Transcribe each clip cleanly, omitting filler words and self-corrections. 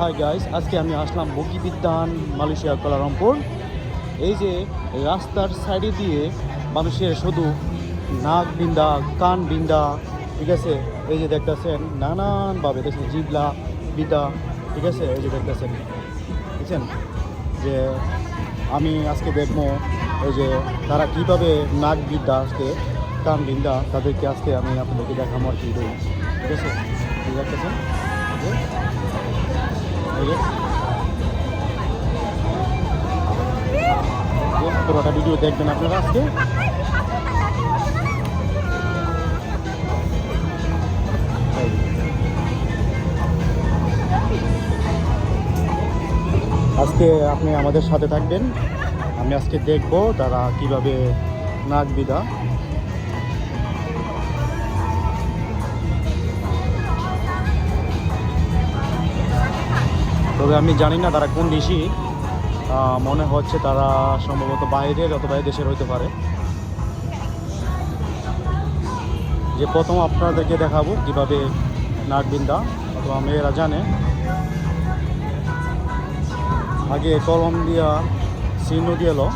Hi guys, আজকে আমি আসলাম বগি বিদ্যান মালয়েশিয়া কুয়ালালামপুর। এই যে রাস্তার সাইডে দিয়ে মানুষের শুধু নাক বিন্দা, কান বিন্দা, ঠিক আছে। এই যে দেখতেছেন নানানভাবে দেখছেন জিবলা বিদা, ঠিক আছে। এই যে দেখতেছেন, বুঝছেন যে আমি আজকে দেখবো এই যে তারা কীভাবে নাক বিদ্যা আজকে কান বিন্দা তাদেরকে আজকে আমি আপনাদেরকে দেখাবো আর কি, ঠিক আছে। দেখতেছেন পুরোটা ভিডিও দেখবেন আপনারা আজকে। আজকে আপনি আমাদের সাথে থাকবেন, আমি আজকে দেখব তারা কিভাবে নাক বিদা। তবে আমি জানি না তারা কোন দেশি, মনে হচ্ছে তারা সম্ভবত বাইরের অথবা দেশের হইতে পারে। যে প্রথম আপনাদেরকে দেখাবো কিভাবে নাক বিন্দা, অথবা মেয়েরা জানে। আগে কলম দিয়া চিহ্ন দিয়ে এলো,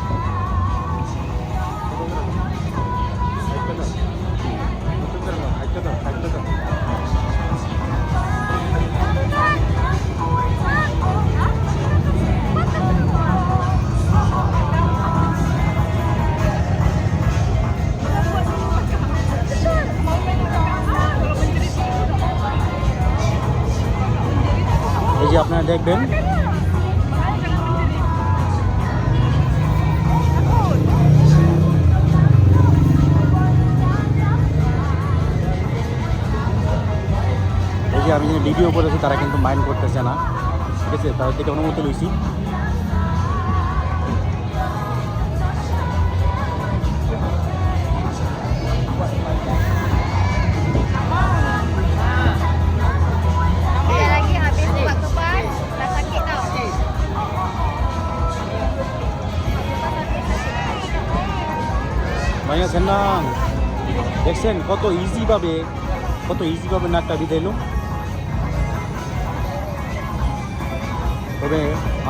এই যে আপনারা দেখবেন এই যে আমি ভিডিও করেছি তারা কিন্তু মাইন্ড করতেছে না, ঠিক আছে। তাদের থেকে অনুমতি লইছি। ভাইয়াছেন না, দেখছেন কত ইজিভাবে নাকটা বিদাইল। তবে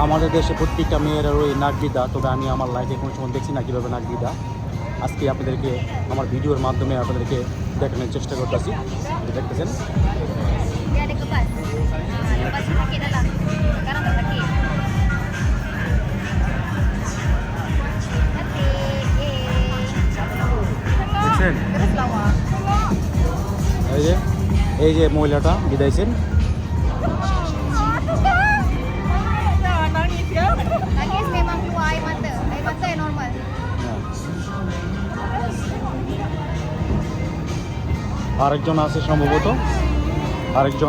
আমাদের দেশে প্রত্যেকটা মেয়েরা ওই নাক বিদা, তবে আমি আমার লাইফে কোনো সময় দেখছি না কীভাবে নাক বিদা। আজকে আপনাদেরকে আমার ভিডিওর মাধ্যমে আপনাদেরকে দেখানোর চেষ্টা করতেছি। দেখতেছেন দেখছেন এই যে মহিলাটা বিদাইছেন। আরেকজন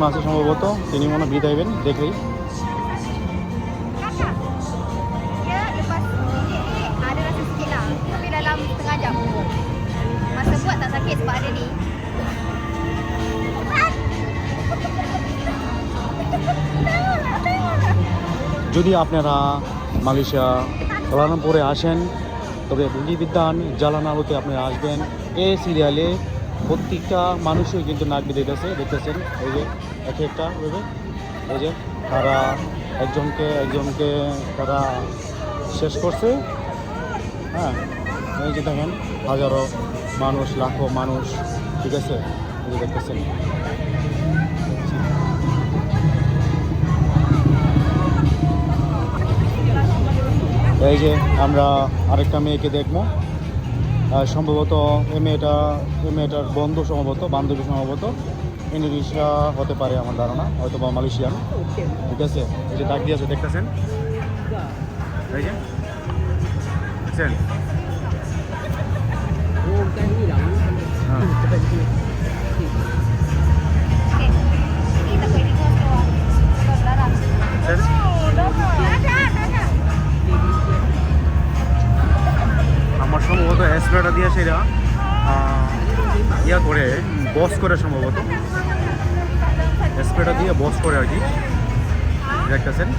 আছে সম্ভবত তিনি মনে বিদাইবেন দেখেই। যদি আপনারা মালয়েশিয়া কুয়ালালামপুরে আসেন, তবে বগি বিদ্যান জালান আলোতে আপনারা আসবেন। এই সিরিয়ালে প্রত্যেকটা মানুষই কিন্তু নাক বিদাইতেছে, দেখতেছেন। এই যে একটা এই যে তারা একজনকে তারা শেষ করছে। হ্যাঁ, এই যে দেখেন হাজারো মানুষ, লাখো মানুষ, ঠিক আছে। এই যে দেখতেছেন এই যে আমরা আরেকটা মেয়েকে দেখবো, সম্ভবত এই মেয়েটার বন্ধু বান্ধবী সম্ভবত ইন্দোনেশিয়া হতে পারে আমার ধারণা, হয়তো বা মালয়েশিয়ান, ঠিক আছে। এই যে দাগ দিয়েছে দেখতেছেন, এই যে দেখছেন। আমার সম্ভবত স্প্রেটা দিয়ে সেটা করে বস করে, সম্ভবত স্প্রেটা দিয়ে বস করে আর কি, দেখতেছেন।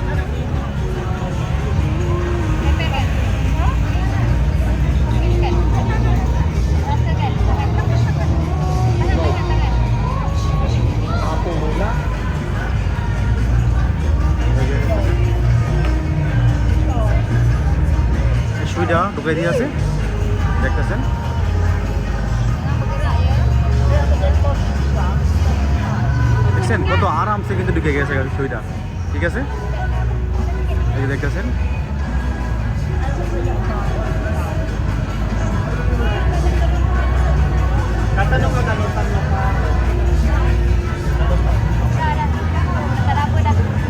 সুইটা ঢুকাই দিয়ে আছে, দেখতেছেন। দেখছেন কত আরামসে কিন্তু ঢুকে গেছে সুইটা, ঠিক আছে, এই যে দেখতেছেন।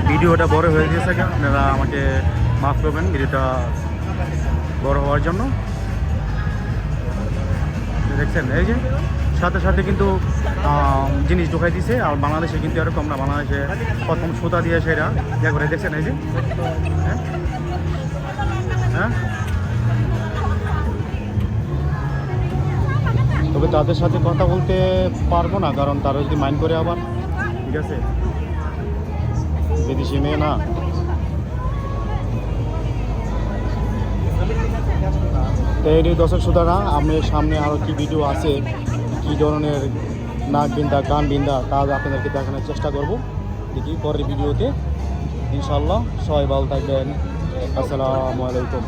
ভিডিওটা বড় হয়ে গেছে, আপনারা আমাকে মাফ করবেন ভিডিওটা বড় হওয়ার জন্য। দেখছেন এই যে সাথে সাথে কিন্তু জিনিস ঢোকাই দিছে। আর বাংলাদেশে কিন্তু এরকম না, বাংলাদেশে প্রথম সুতা দিয়ে সেটা ইয়ে করে, দেখছেন এই যে। হ্যাঁ হ্যাঁ, তবে তাদের সাথে কথা বলতে পারবো না, কারণ তারা যদি মাইন্ড করে আবার, ঠিক আছে, বিদেশি মেয়ে না। তো এই দর্শক শ্রোতারা, আমি সামনে আরও কি ভিডিও আছে, কী ধরনের নাক বিন্দা কান বিন্দা, তা আপনাদেরকে দেখানোর চেষ্টা করব দেখি পরের ভিডিওতে ইনশাল্লাহ। সবাই ভালো থাকবেন, আসসালামু আলাইকুম।